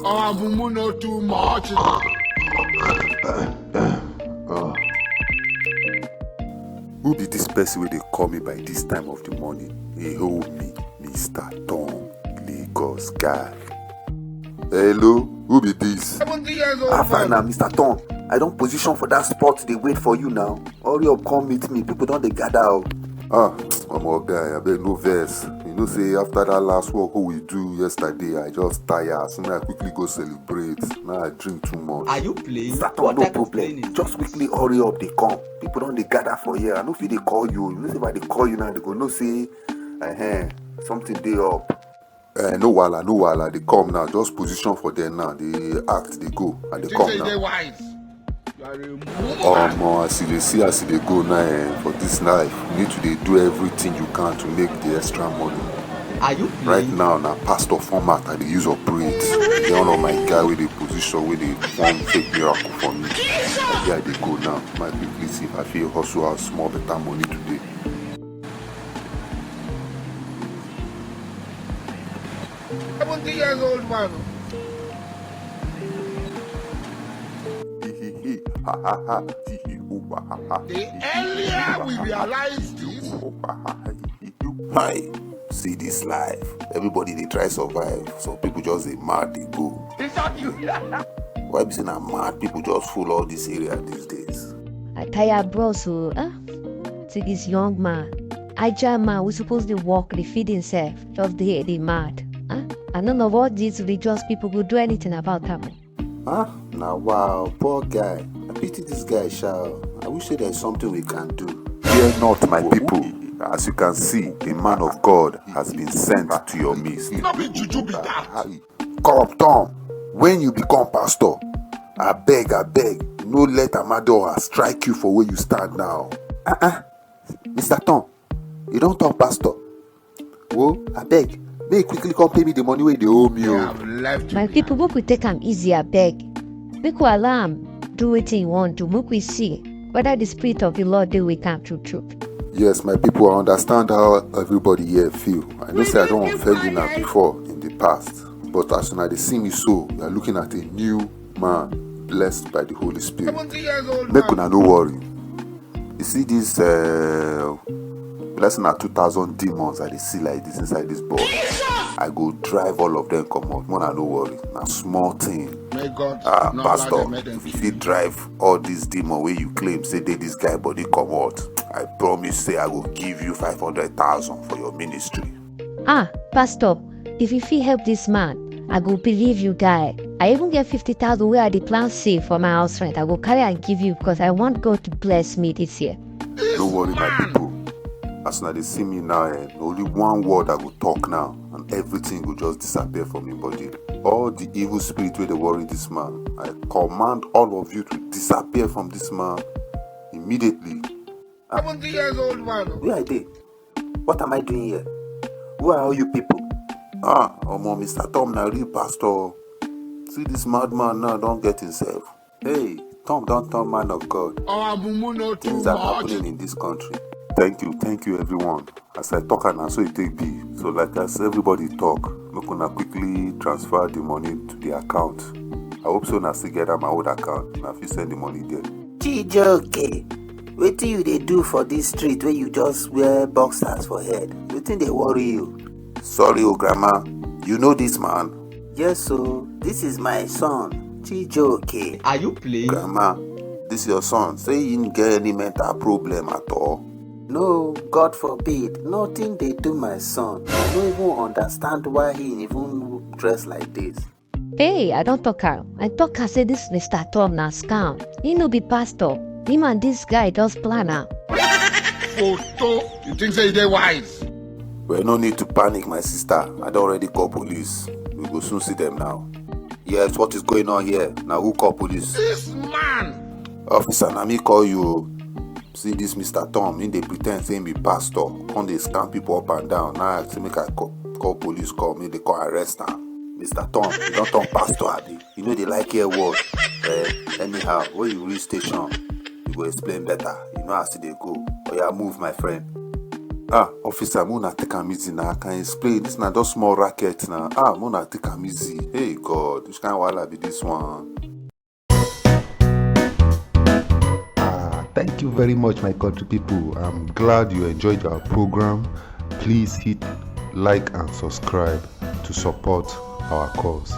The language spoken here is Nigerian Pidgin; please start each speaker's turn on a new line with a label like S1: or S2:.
S1: Oh, mumu no too much.
S2: Who be this person where they call me by this time of the morning? Hey, hold me, Mr. Tom, Lagos guy. Hello, who be this?
S1: 70 years old.
S2: Fine now, Mr. Tom. I don't position for that spot. They wait for you now. Hurry up, come meet me. People don't they gather out. I'm a guy. I bet no verse. You know, say after that last work who we do yesterday, I just tired. So now I quickly go celebrate. Now I drink too much.
S3: Are you playing?
S2: Mr. Tom, no problem. Just quickly hurry up. They come. People don't they gather for here. I know if they call you. You know if they call you now, they go no say, something they up. No wala. They come now. Just position for them now. They act. They go and they come now.
S1: They wise.
S2: As they go now for this life, you need to do everything you can to make the extra money.
S3: Are you playing?
S2: Right now, pastor format and they use operate. They all of my guy with the position where they form fake miracle for me. Yeah, they go now. My quickly see if I feel hustle out small better money today.
S1: Years old man. The earlier we realize this.
S2: Hi, see this life. Everybody they try survive. Some people just they mad they go.
S1: It's not you.
S2: Why be saying I'm mad? People just full all this area these days.
S4: I tired bro, so see this young man. I giant man who's supposed to walk, they feed himself, just they mad. I don't know what these religious people will do anything about them.
S2: Now wow, poor guy. I pity this guy, shall. I wish there's something we can do. Fear not, my people. As you can see, a man of God has been sent to your midst. Come, Tom. When you become pastor, I beg, no let Amador strike you for where you stand now. Mr. Tom, you don't talk pastor. Whoa, I beg. May quickly come pay me the money where they owe me.
S4: My people, we could take them easy, I beg. Make we allow him do what he want to. Make we see whether the spirit of the Lord do we come true.
S2: Yes, my people, I understand how everybody here feel. I know say I don't offend you now before in the past. But as soon as they see me so, you are looking at a new man blessed by the Holy Spirit. Make una no worry. You see this blessing at 2,000 demons that they see like this inside this body. I go drive all of them come out. Mona no worry. Now small thing. Pastor, if you drive all these demons where you claim say they this guy body come out, I promise say I will give you 500,000 for your ministry.
S4: Pastor, if you feel help this man, I go believe you guy. I even get 50,000 where I the plan save for my house rent. I go carry and give you because I want God to bless me this year.
S2: Don't worry, my people. As soon as they see me now, only one word I will talk now, and everything will just disappear from your body. All the evil spirit where they worry this man, I command all of you to disappear from this man immediately.
S1: 70 years old man.
S2: Where are they? What am I doing here? Who are all you people? Mr. Tom, now real pastor. See this madman now, don't get himself. Hey, Tom, don't turn man of God. Things are happening in this country. Thank you everyone. As I talk and so it take be. So like as everybody talk, I'm gonna quickly transfer the money to the account. I hope so now still get my old account. Now if you send the money there.
S5: Chijoke, what do they do for this street where you just wear boxers for head? You think they worry you?
S2: Sorry, grandma. You know this man?
S5: Yes, so this is my son, Chijoke.
S3: Are you playing?
S2: Grandma, this is your son. Say he didn't get any mental problem at all.
S5: No, God forbid. Nothing they do my son. I don't even understand why he even dressed like this.
S4: Hey, I don't talk her. I talk her say this Mr. Tom na scam. He no be pastor. Him and this guy just plan her.
S1: Photo. You think say they wise?
S2: Well, no need to panic, my sister. I don't already call police. We will soon see them now. Yes, what is going on here? Now who call police?
S1: This man.
S2: Officer, now me call you. See this Mr. Tom, he they pretend saying be pastor. Come they scam people up and down. Now I say make I call police, call me, they call arrest him. Mr. Tom, you don't turn pastor, Abby. You know they like your word. Anyhow, when you reach station, you go explain better. You know how they go. Oh yeah, move my friend. Officer, Muna take am easy now. I can explain. This na just small racket now. Muna take am easy. Hey God, which kind of wahala be this one?
S3: Thank you very much, my country people. I'm glad you enjoyed our program. Please hit like and subscribe to support our cause.